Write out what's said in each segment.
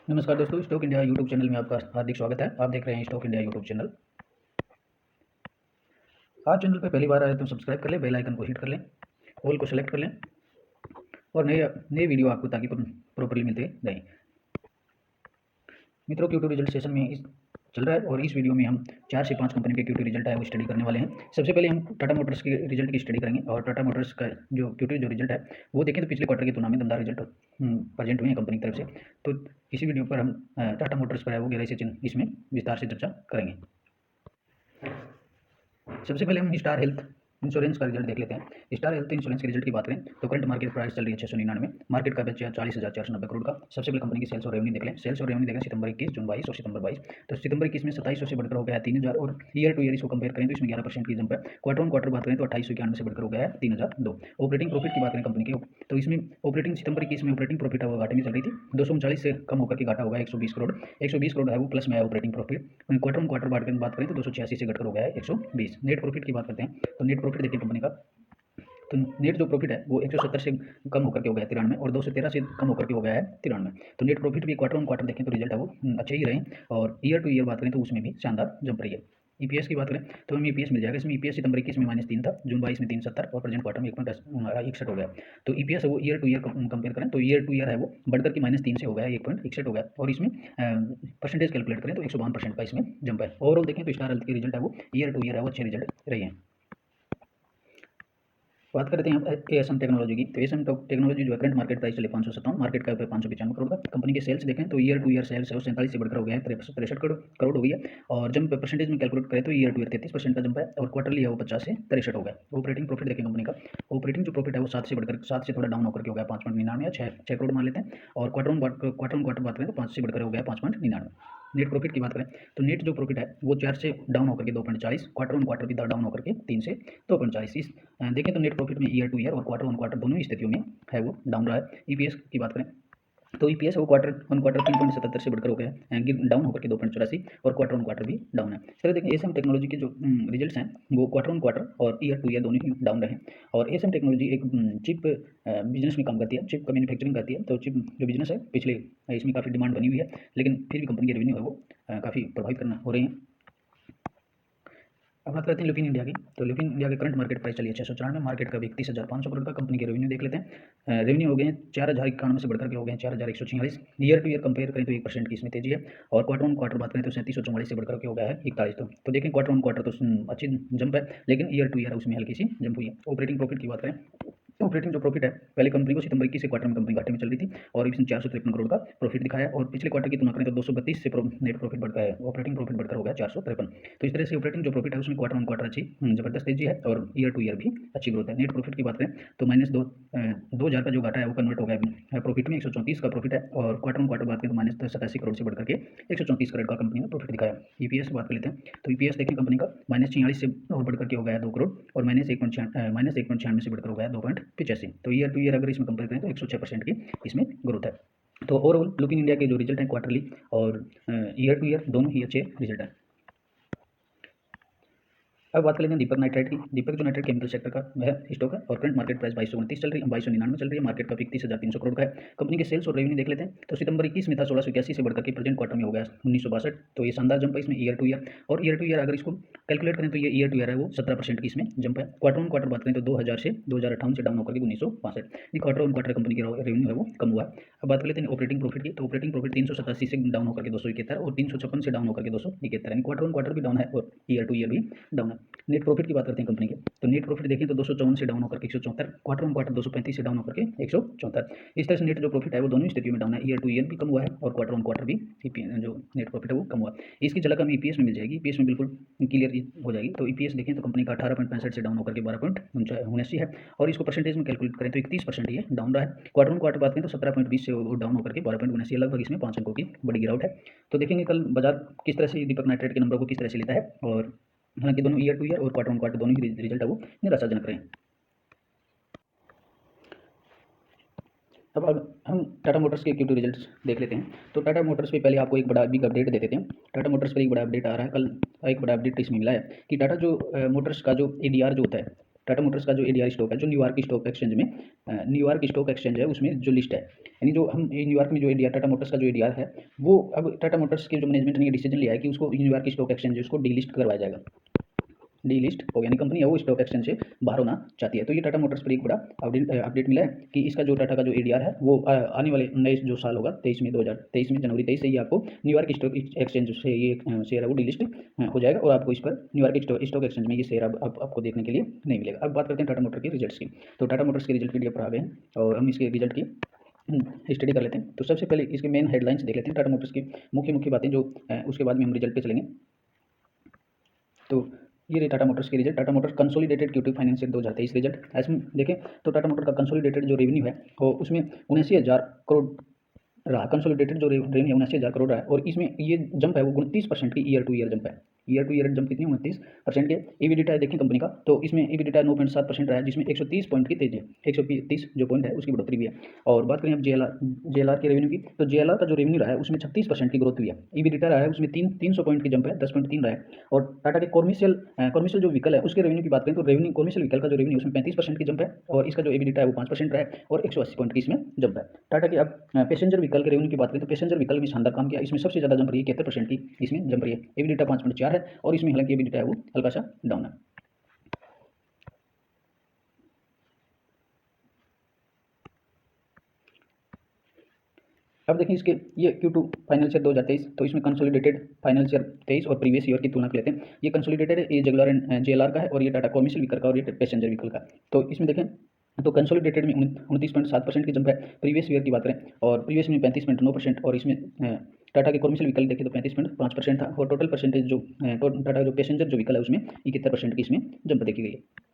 नमस्कार दोस्तों, stock India YouTube channel में आपका हार्दिक स्वागत है। आप देख रहे हैं स्टॉक इंडिया यूट्यूब चैनल। आज चैनल पर पहली बार आए तो सब्सक्राइब कर लें, बेल आइकन को हिट कर लें, ऑल को सेलेक्ट कर लें और नए नए वीडियो आपको ताकि प्रॉपरली मिलते रहें। मित्रों, Q2 रिजल्ट सेशन में इस चल रहा है और इस वीडियो में हम 4 से 5 कंपनी के Q2 रिजल्ट है वो स्टडी करने वाले हैं। सबसे पहले हम टाटा मोटर्स के रिजल्ट की स्टडी करेंगे और टाटा मोटर्स का जो Q2 जो रिजल्ट है वो देखें तो पिछले क्वार्टर की तुलना में दमदार रिजल्ट प्रेजेंट हुए हैं कंपनी की तरफ से। तो इसी वीडियो पर हम टाटा मोटर्स पर है वो गहराई से इसमें विस्तार से चर्चा करेंगे। सबसे पहले हम स्टार हेल्थ इंश्योरेंस का रिजल्ट देख लेते हैं। स्टार हेल्थ इंश्योरेंस के रिजल्ट की बात करें तो करंट मार्केट प्राइस चल रही है 699, मार्केट का बचा 40,490 करोड़ का। सबसे पहले कंपनी की सेल्स और रेवेन्यू देख लें। सेल्स और रेवेन्यू देखें सितंबर 21, जून 22 और सितंबर 22। तो सितंबर 21 में 2700 से बढ़कर हो गया है 3000 और ईयर टू ईयर इसको कंपेयर करें तो इसमें 11% की जंप है। क्वार्टर ऑन क्वार्टर बात करें तो 2891 से बढ़कर हो गया है 3002। ऑपरेटिंग प्रॉफिट की बात करें कंपनी की तो इसमें ऑपरेटिंग सितंबर 21 में ऑपरेटिंग प्रॉफिट है वो घाटे में चल रही थी। 239 से कम होकर के घाटा होगा 120 करोड़। 120 करोड़ है वो प्लस में है operating profit. Quarter on quarter बात करें तो 286 से घटकर हो गया है 120। नेट प्रॉफिट की बात करते हैं तो नेट प्रॉफिट देखिए कंपनी का, तो नेट जो प्रॉफिट है वो 170 से कम होकर के हो गया है 93 और 213 से कम होकर के हो गया है 93। तो नेट प्रॉफिट भी क्वार्टर ऑन क्वार्टर देखें तो रिजल्ट है वो अच्छे ही रहे और ईयर टू ईयर बात करें तो उसमें भी शानदार जंप रही है। ईपीएस की बात करें तो हमें ईपीएस मिल जाएगा। इसमें ईपीएस सितंबर 21 में -3 था, जून 22 में 370 और प्रेजेंट क्वार्टर में 1.61 हो गया। तो ईपीएस वो ईयर टू ईयर कंपेयर करें तो ईयर टू ईयर है वो बढ़कर के -3 से हो गया 1.61 हो गया और इसमें परसेंटेज कैलकुलेट करें तो 152% का इसमें जंप है। ओवरऑल देखें तो स्टार हेल्थ की रिजल्ट है वो ईयर टू ईयर है वो अच्छे रिजल्ट रही है। बात करते हैं एएसएम टेक्नोलॉजी की। तो एएसएम टेक्नोलॉजी जो है करंट मार्केट प्राइस चले 557, मार्केट का 595 करोड़ का। कंपनी के सेल्स देखें तो ईयर टू ईयर सेल्स है 47 से बढ़कर हो गया है 63 करोड़ हो गई है और जंप परसेंटेज में कैलकुलेट करें तो ईयर टू ईयर 33% का जंप है और क्वार्टरली है वो 50 से 63 हो गया। ऑपरेटिंग प्रॉफिट देखें कंपनी का, ऑपरेटिंग जो प्रॉफिट है वो 7 से थोड़ा डाउन होकर के हो गया 5.99 या 6 करोड़ मान लेते हैं और क्वार्टर ऑन क्वार्टर बात करें तो 5 से बढ़कर हो गया 5.99। नेट प्रॉफिट की बात करें तो नेट जो प्रॉफिट है वो 4 से डाउन होकर के 2.40, क्वार्टर ऑन क्वार्टर भी डाउन होकर के 3 से 2.40। इस देखें तो नेट प्रॉफिट में ईयर टू ईयर और क्वार्टर ऑन क्वार्टर दोनों ही स्थितियों में है वो डाउन रहा है। ईपीएस की बात करें तो ईपीएस वो क्वार्टर ऑन क्वार्टर 3.77 से बढ़कर हो गया है डाउन होकर के 2.84 और क्वार्टर ऑन क्वार्टर भी डाउन है। चलिए देखें एसएम टेक्नोलॉजी के जो रिजल्ट्स हैं वो क्वार्टर ऑन क्वार्टर और ईयर टू ईयर दोनों ही डाउन रहे और एसएम टेक्नोलॉजी एक चिप बिजनेस में काम करती है, चिप का मैन्युफैक्चरिंग करती है। तो चिप जो बिजनेस है पिछले इसमें काफ़ी डिमांड बनी हुई है लेकिन फिर भी कंपनी के रेवेन्यू है वो काफ़ी प्रभावित करना हो रहे हैं। अब बात करते हैं लुपिन इंडिया की। तो लुपिन इंडिया के करंट मार्केट प्राइस चलिए 694, मार्केट का 31,500 करोड़ का। कंपनी के रेवेन्यू देख लेते हैं। रेवेन्यू हो गए हैं 4,091 से बढ़कर के हो गए हैं 4,146। ईयर टू ईयर कंपेयर करें तो 1% की इसमें तेजी है और क्वार्टर ऑन क्वार्टर बात करें तो 3744 से बढ़कर के हो गया है 41। तो देखें क्वार्टर ऑन क्वार्टर तो अच्छी जंप है लेकिन ईयर टू ईयर उसमें हल्की सी जंप हुई है। ऑपरेटिंग प्रॉफिट की बात करें, ऑपरेटिंग जो प्रॉफिट है पहले कंपनी को सितंबर 21 से क्वार्टर में कंपनी घाटे में चल रही थी और इसमें 453 करोड़ का प्रॉफिट दिखाया और पिछले क्वार्टर की तुलना करें तो 232 से नेट प्रॉफिट बढ़कर है, ऑपरेटिंग प्रॉफिट बढ़कर हो गया 453। तो इस तरह से ऑपरेटिंग जो प्रॉफिट है उसमें क्वार्टर ऑन क्वार्टर अच्छी जबरदस्त तेजी है और ईयर टू ईयर भी अच्छी ग्रोथ है। नेट प्रॉफिट की बात करें तो -2000 का जो घाटा है वो कन्वर्ट हो गया प्रॉफिट में, 134 का प्रॉफिट है और क्वार्टर ऑन क्वार्टर बात करें तो -87 करोड़ से बढ़कर के 134 करोड़ का कंपनी ने प्रॉफिट दिखाया। ईपीएस की बात कर लेते हैं तो ईपीएस देखें कंपनी का -46 से और बढ़कर के हो गया 2 करोड़ और -1.96 से बढ़कर हो गया 2.85। तो ईयर टू ईयर अगर इसमें कंपेयर करें तो 106% की इसमें ग्रोथ है। तो ओवरऑल लुपिन इंडिया के जो रिजल्ट हैं क्वार्टरली और ईयर टू ईयर दोनों ही अच्छे रिजल्ट हैं। अब बात कर लेते हैं दीपक नाइट्राइट की। दीपक जो नाइट्राइट केमिकल सेक्टर का वह स्टॉक है और करंट मार्केट प्राइस 2229 चल रही है, 2299 चल रही है, मार्केट का 31,300 करोड़ का है। कंपनी के सेल्स और रेवेन्यू देख लेते हैं तो सितंबर 21 में था 1681 से बढ़कर के प्रेजेंट क्वार्टर में हो गया 1962। तो ये शानदार जंप है इसमें ईयर टू ईयर और ईयर टू ईयर अगर इसको कैलकुलेट करें तो ये ईयर टू ईयर है वो 17% की इसमें जंप है। क्वार्टर ऑन क्वार्टर बात करें तो 2000 से 2058 से डाउन होकर के 1962। ये क्वार्टर ऑन क्वार्टर कंपनी की रेवेन्यू है वो कम हुआ है। अब बात कर लेते हैं ऑपरेटिंग प्रॉफिट की। तो ऑपरेटिंग प्रॉफिट 387 से डाउन होकर के 271 और 356 से डाउन होकर के 271, यानी क्वार्टर ऑन क्वार्टर भी डाउन है और ईयर टू ईयर भी डाउन है। नेट प्रॉफिट की बात करते हैं कंपनी के तो नेट प्रॉफिट देखें तो 254 से डाउन होकर के 174, क्वार्टर ऑन क्वार्टर 235 से डाउन होकर के 174। इस तरह से नेट जो प्रॉफिट है वो दोनों स्थितियों में डाउन है, ईयर टू ईयर भी कम हुआ है और क्वार्टर ऑन क्वार्टर भी जो नेट प्रॉफिट है वो कम हुआ। इसकी झलक हमें ईपीएस में मिल जाएगी, ईपीएस में बिल्कुल क्लियर हो जाएगी। तो ईपीएस देखें तो कंपनी का 18.65 से डाउन होकर के 12.79 है और इसको परसेंटेज में कैलकुलेट करें तो 31% ये डाउन रहा है। क्वार्टर ऑन क्वार्टर बात करें तो 17.20 से डाउन होकर के 12.79, लगभग इसमें 5 अंकों की बड़ी गिरावट है। तो देखेंगे कल बाजार किस तरह से दीपक नाइट्राइट के नंबर को किस तरह से लेता है और हालांकि दोनों ईयर टू ईयर और क्वार्टर ऑन क्वार्टर दोनों ही रिजल्ट है वो निराशाजनक रहे। अब हम टाटा मोटर्स के Q2 रिजल्ट्स देख लेते हैं। तो टाटा मोटर्स पे पहले आपको एक बड़ा बिग अपडेट दे देते हैं। टाटा मोटर्स पर एक बड़ा अपडेट आ रहा है, कल एक बड़ा अपडेट इसमें मिला है कि टाटा जो मोटर्स का जो ADR जो होता है, टाटा मोटर्स का जो एडीआर स्टॉक है, जो न्यूयॉर्क स्टॉक एक्सचेंज में न्यूयॉर्क स्टॉक एक्सचेंज है उसमें जो लिस्ट है, यानी जो हम न्यूयॉर्क में जो एडीआर टाटा मोटर्स का जो एडीआर है, वो अब टाटा मोटर्स के जो मैनेजमेंट ने ये डिसीजन लिया है कि उसको न्यूयॉर्क स्टॉक एक्सचेंज है उसको डीलिस्ट करवाया जाएगा। डीलिस्ट हो यानी कंपनी है वो स्टॉक एक्सचेंज से बाहर होना चाहती है। तो ये टाटा मोटर्स पर एक बड़ा अपडेट मिला है कि इसका जो टाटा का जो एडीआर है वो आने वाले नए जो साल होगा 23 में जनवरी 23 से ही आपको न्यूयॉर्क स्टॉक एक्सचेंज से ये शेयर है वो डीलिस्ट हो जाएगा और आपको इस पर न्यूयॉर्क स्टॉक एक्सचेंज में ये शेयर अब आपको देखने के लिए नहीं मिलेगा। अब बात करते हैं टाटा मोटर के रिजल्ट्स की। तो टाटा मोटर्स के रिजल्ट पीडीएफ पर आ गए हैं और हम इसके रिजल्ट की स्टडी कर लेते हैं। तो सबसे पहले इसके मेन हेडलाइंस देख लेते हैं, टाटा मोटर्स की मुख्य बातें जो उसके बाद में हम रिजल्ट पे चलेंगे। तो ये रहे टाटा मोटर्स के result. Tata Motors consolidated Q2 financial 2023 result ऐसे में देखें तो टाटा मोटर का कंसोलिडेटेड जो रेवेन्यू है वो उसमें 79,000 करोड़ रहा। कंसोलिडेटेड जो रेवेन्यू है 79,000 करोड़ रहा है और इसमें ये जंप है वो 29% की ईयर टू ईयर जंप है। ईयर टू ईयर जंप कितनी 29% के। EBITDA देखें कंपनी का तो इसमें EBITDA 9.7% रहा है जिसमें 130 पॉइंट की तेजी है, 130 जो पॉइंट है उसकी बढ़ोतरी भी है। और बात करें अब JLR के रेवेन्यू की तो JLR का जो रेवेन्यू रहा है उसमें 36% की ग्रोथ हुई है। EBITDA रहा है उसमें 300 पॉइंट की जंप है, 10.3 रहा है। और टाटा के कॉमर्शियल जो व्हीकल है उसके रेवेन्यू की बात करें तो रेवेन्यू कॉमर्शियल व्हीकल का जो रेवेन्यू उसमें 35% की जंप है और इसका जो EBITDA है वो 5% रहा है और 180 पॉइंट की इसमें जंप है। टाटा की अब पैसेंजर व्हीकल के रेवेन्यू की बात करें तो पैसेंजर व्हीकल में शानदार काम किया, इसमें सबसे ज़्यादा जंप रही है 71% की इसमें जंप रही है। EBITDA 5.4 है और इसमें हालांकि EBITDA है वो हल्का सा डाउन है। अब देखिए इसके ये Q2 फाइनेंशियल 2023 तो इसमें कंसोलिडेटेड फाइनेंशियल 23 और प्रीवियस ईयर की तुलना कर लेते हैं। ये कंसोलिडेटेड ये JLR का है और ये टाटा कॉमर्शियल व्हीकल का और ये पैसेंजर व्हीकल का। तो इसमें देखें तो कंसोलिडेटेड में 29.7% की जंप है प्रीवियस ईयर की बात करें और प्रीवियस में 35.9% और इसमें टाटा के कॉमर्शियल व्हीकल देखें तो 35.5% था और टोटल परसेंटेज जो टाटा जो पैसेंजर जो व्हीकल है उसमें 71% की इसमें जंप देखी गई है।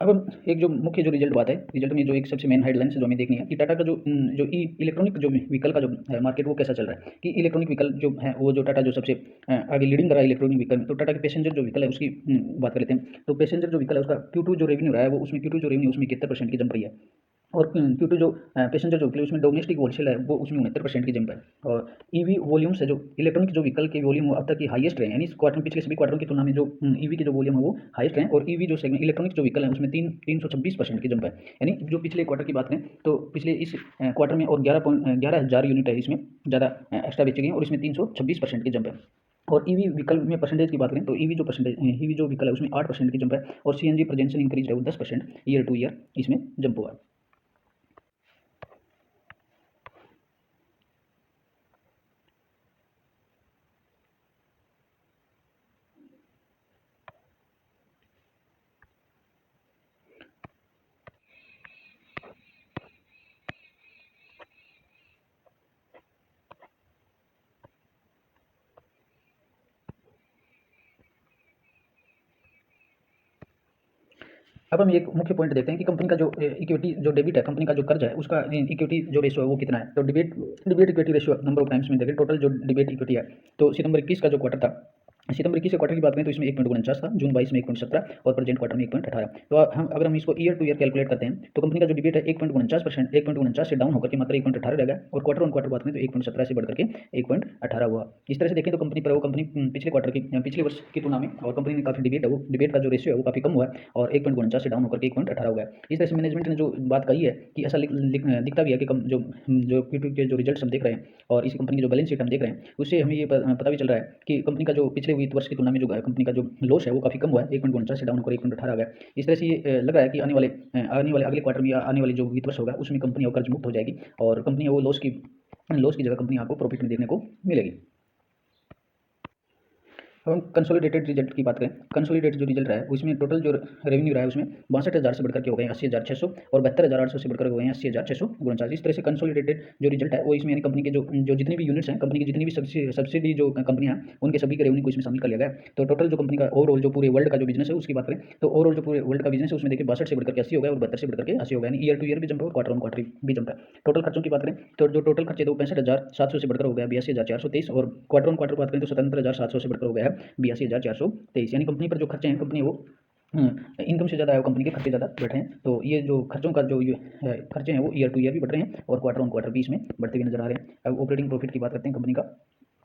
अब हम एक जो मुख्य जो रिजल्ट बात है, रिजल्ट में जो एक सबसे मेन हेडलाइंस जो हमें देखनी है कि टाटा का जो इलेक्ट्रॉनिक जो व्हीकल का जो मार्केट वो कैसा चल रहा है कि इलेक्ट्रॉनिक व्हीकल जो है वो जो टाटा जो सबसे आगे लीडिंग कर रहा है इलेक्ट्रॉनिक व्हीकल में। तो टाटा के पैसेंजर जो व्हीकल है उसकी बात कर लेते हैं। तो पैसेंजर जो व्हीकल है उसका Q2 जो रेवेन्यू रहा है वो उसमें Q2 जो रेवेन्यू उसमें 71% की जंप रही है और Q2 जो पैसेंजर जो व्हीकल उसमें डोमेस्टिक होलसेल है वो उसमें 69% की जंप है। और EV वॉल्यूम्स है जो इलेक्ट्रॉनिक जो व्हीकल के वॉल्यूम अब तक की हाईएस्ट रहे, यानी इस क्वार्टर पिछले सभी क्वार्टरों की तुलना में जो EV के जो वॉल्यूम है वो हाईएस्ट रहे और EV जो सेगमेंट इलेक्ट्रॉनिक जो व्हीकल है उसमें 326% की जंप है। यानी जो पिछले क्वार्टर की बात करें तो पिछले इस क्वार्टर में और 11,000 यूनिट है इसमें ज़्यादा एक्स्ट्रा बेची गई और इसमें 326% की जंप है। और EV व्हीकल में परसेंटेज की बात करें तो EV जो व्हीकल है उसमें 8% की जंप है और CNG प्रेजेंशन इंक्रीज है वो 10% ईयर टू ईयर इसमें जंप हुआ है। अब हम एक मुख्य पॉइंट देखते हैं कि कंपनी का जो इक्विटी जो डेबिट है, कंपनी का जो कर्ज है उसका इक्विटी जो रेशियो है वो कितना है। तो debate equity ratio number of times में देखें टोटल जो डिबेट इक्विटी है तो सितंबर 21 का जो क्वार्टर था, सितंबर 21 के क्वार्टर की बात करें तो इसमें 1.49 था, जून 22 में 1.17 और प्रेजेंट क्वार्टर में 1.18। तो अगर हम इसको ईयर टू ईयर कैलकुलेट करते हैं तो कंपनी का जो डिबेट है 1.49% से डाउन होकर के मात्र 1.18 रह गया और क्वार्टर ऑन क्वार्टर बात करें तो 1.17 से बढ़कर के 1.18 हुआ। इस तरह से देखें तो कंपनी पिछले क्वार्टर की पिछले वर्ष की तुलना में और कंपनी ने काफ़ी डिबेट का जो रेशियो है वो काफ़ी कम हुआ है और 1.49 से डाउन होकर के 1.18 हो गया। इस तरह से मैनेजमेंट ने जो बात कही है कि ऐसा दिखता भी है कि जो Q2 के जो रिजल्ट हम देख रहे हैं और इसी कंपनी की जो बैलेंस शीट हम देख रहे हैं उससे हमें ये पता भी चल रहा है कि कंपनी का जो पिछले वित्त वर्ष की तुलना में जो कंपनी का जो लॉस है वो काफ़ी कम हुआ है, 1.49 से डाउन होकर 1.18 आ गया। इस तरह से ये लग रहा है कि आने वाले अगले क्वार्टर में या आने वाले जो वित्त वर्ष होगा उसमें कंपनी और कर्ज मुक्त हो जाएगी और कंपनी वो लॉस की जगह कंपनी आपको प्रॉफिट में देखने को मिलेगी। अब हम कंसोलिडेटेड रिजल्ट की बात करें, कंसोलिडेटेड जो रिजल्ट रहा है उसमें टोटल जो रेवेन्यू रहा है उसमें 62,000 से बढ़कर के हो गए 80,600 और 72,800 से बढ़कर हो गए 80,649। इस तरह से कंसोलिडेटेड जो रिजल्ट है वो इसमें यानी कंपनी के जो जितनी भी यूनिट्स हैं, कंपनी की जितनी भी सब्सिडी जो कंपनियां हैं उनके सभी के रेवेन्यू को इसमें शामिल कर लिया गया। तो टोटल जो कंपनी का ओवरऑल जो पूरे वर्ल्ड का जो बिजनेस है उसकी बात करें तो ओवरऑल जो पूरे वर्ल्ड का बिजनेस है उसमें देखिए 62 से बढ़कर के 80 हो गया और 72 से बढ़कर के 80 हो गया, यानी ईयर टू ईयर भी जंप है और क्वार्टर ऑन क्वार्टर भी जंप है। टोटल खर्चों की बात करें तो जो टोटल खर्चे तो 65,700 से बढ़कर हो गया 82,423 और क्वार्टर ऑन क्वार्टर बात करें तो 77,700 से बढ़कर हो गया है 82,423। यानी कंपनी पर जो खर्चे हैं कंपनी वो इनकम से ज़्यादा है, कंपनी के खर्चे ज़्यादा बैठे हैं। तो ये जो खर्चों का जो खर्चे हैं वो ईयर टू ईयर भी बढ़ रहे हैं और क्वार्टर ऑन क्वार्टर भी इसमें बढ़ते हुए नजर आ रहे हैं। अब ऑपरेटिंग प्रॉफिट की बात करते हैं कंपनी का।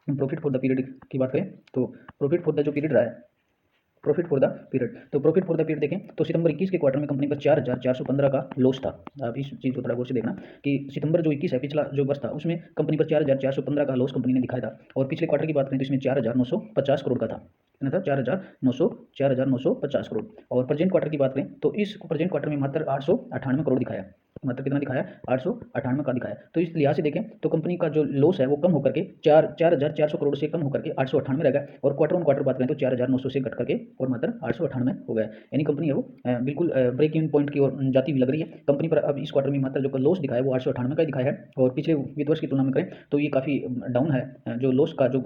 प्रॉफिट फॉर द पीरियड की बात करें तो प्रॉफिट फॉर द जो पीरियड रहा है, प्रॉफिट फॉर द पीरियड, तो प्रॉफिट फॉर द पीरियड देखें तो सितंबर 21 के क्वार्टर में कंपनी पर 4,415 का लॉस था। आप इस चीज़ को थोड़ा गौर से देखना कि सितंबर जो 21 है, पिछला जो वर्ष था, उसमें कंपनी पर 4,415 का लॉस कंपनी ने दिखाया था। और पिछले क्वार्टर की बात करें तो इसमें 4,950 करोड़ का था। कितना था? 4,950 करोड़। और प्रेजेंट क्वार्टर की बात करें तो इस प्रेजेंट क्वार्टर में मात्र 898 करोड़ दिखाया। मात्र कितना दिखाया? 898 का दिखाया। तो इस लिहाज से देखें तो कंपनी का जो लॉस है वो कम होकर के 4,400 करोड़ से कम होकर के 898 रह गया। और क्वार्टर ऑन क्वार्टर बात करें तो 4,900 से घट करके और मात्र 898 हो गया। यानी कंपनी है वो बिल्कुल ब्रेक इवन पॉइंट की ओर जाती हुई लग रही है। कंपनी पर अब इस क्वार्टर में मात्र जो लॉस दिखाया वो 898 का ही दिखाया है। और पिछले वित्त वर्ष की तुलना में करें तो ये काफ़ी डाउन है। जो लॉस का जो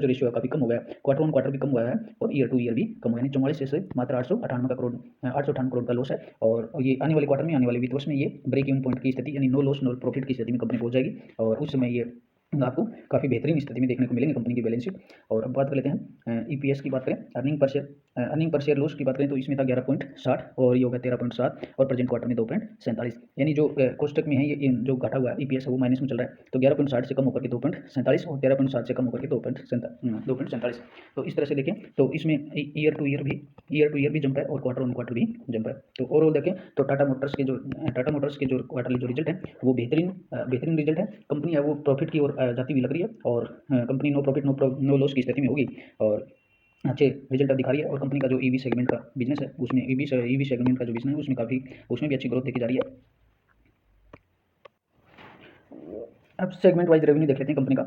रेशियो है काफ़ी कम हो गया। क्वार्टर ऑन क्वार्टर भी कम हुआ है और ईयर टू ईयर भी कम हुआ है। यानी 44 से मात्र 898 करोड़ का लॉस है। और ये आने वाले क्वार्टर में, आने वाले वित्त वर्ष में ये ब्रेक इवन पॉइंट की स्थिति यानी नो लॉस नो प्रॉफिट की स्थिति में कंपनी पहुंच जाएगी। और उस समय ये आपको काफ़ी बेहतरीन स्थिति में देखने को मिलेंगे कंपनी की बैलेंस शीट। और अब बात कर लेते हैं ईपीएस की बात करें, अर्निंग पर शेयर लॉस की बात करें तो इसमें था 11.60 और ये हो गया 13.7 और प्रेजेंट क्वार्टर में 2.47। यानी जो कोष्टक में है ये जो घटा हुआ है ईपीएस है वो माइनस में चल रहा है। तो 11.60 से कम होकर के 2.47 और 13.7 से कम होकर के 2.47। तो इस तरह से देखें तो इसमें ईयर टू ईयर भी जंप है और क्वार्टर ऑन क्वार्टर भी जंप है। तो ओवरऑल देखें तो टाटा मोटर्स के जो क्वार्टरली जो रिजल्ट है वो बेहतरीन रिजल्ट है। कंपनी है वो प्रॉफिट की ओर जाती हुई लग रही है और company no profit no loss की स्थिति में होगी और अच्छे रिजल्ट दिखा रही है। और कंपनी का जो ईवी सेगमेंट का बिजनेस है उसमें ईवी सेगमेंट का जो बिजनेस है उसमें भी अच्छी ग्रोथ देखी जा रही है। अब सेगमेंट वाइज रेवेन्यू देख लेते हैं कंपनी का।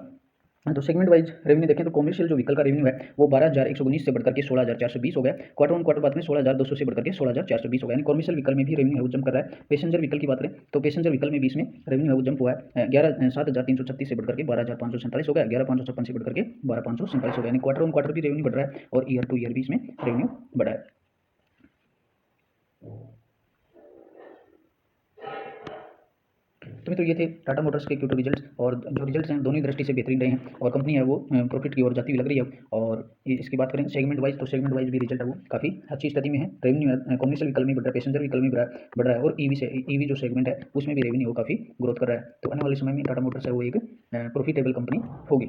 तो सेगमेंट वाइज रेवेन्यू देखें तो कॉमर्शियल जो व्हीकल का रेवेन्यू है वो 12,119 से बढ़कर के 16,420 हो गया। क्वार्टर ऑन क्वार्टर बात में 16,200 से बढ़कर के 16,420 हो गया। यानी कॉमर्शियल व्हीकल में भी रेवेन्यू है वो जंप कर रहा है। पैसेंजर व्हीकल की बात करें तो पैसेंजर व्हीकल में भी इसमें रेवेन्यू है वो जंप हुआ है। 7,336 से बढ़कर के 12,547 हो गया। 11,556 से बढ़कर के 12,547 हो गया। यानी क्वार्टर ऑन क्वार्टर भी रेवेन्यू बढ़ रहा है और ईयर टू ईयर भी इसमें रेवेन्यू बढ़ा है। तो मित्रों ये थे टाटा मोटर्स के Q2 रिजल्ट्स और जो रिजल्ट्स हैं दोनों ही दृष्टि से बेहतरीन रहे हैं और कंपनी है वो प्रॉफिट की ओर जाती हुई लग रही है। और इसकी बात करें सेगमेंट वाइज तो सेगमेंट वाइज भी रिजल्ट है वो काफ़ी अच्छी स्थिति में है। रेवेन्यू है कॉमर्शियल व्हीकल में बढ़ रहा है, पैसेंजर व्हीकल में बढ़ रहा है और ईवी जो सेगमेंट है उसमें भी रेवेन्यू काफ़ी ग्रोथ कर रहा है। तो आने वाले समय में टाटा मोटर्स है वो एक प्रॉफिटेबल कंपनी होगी।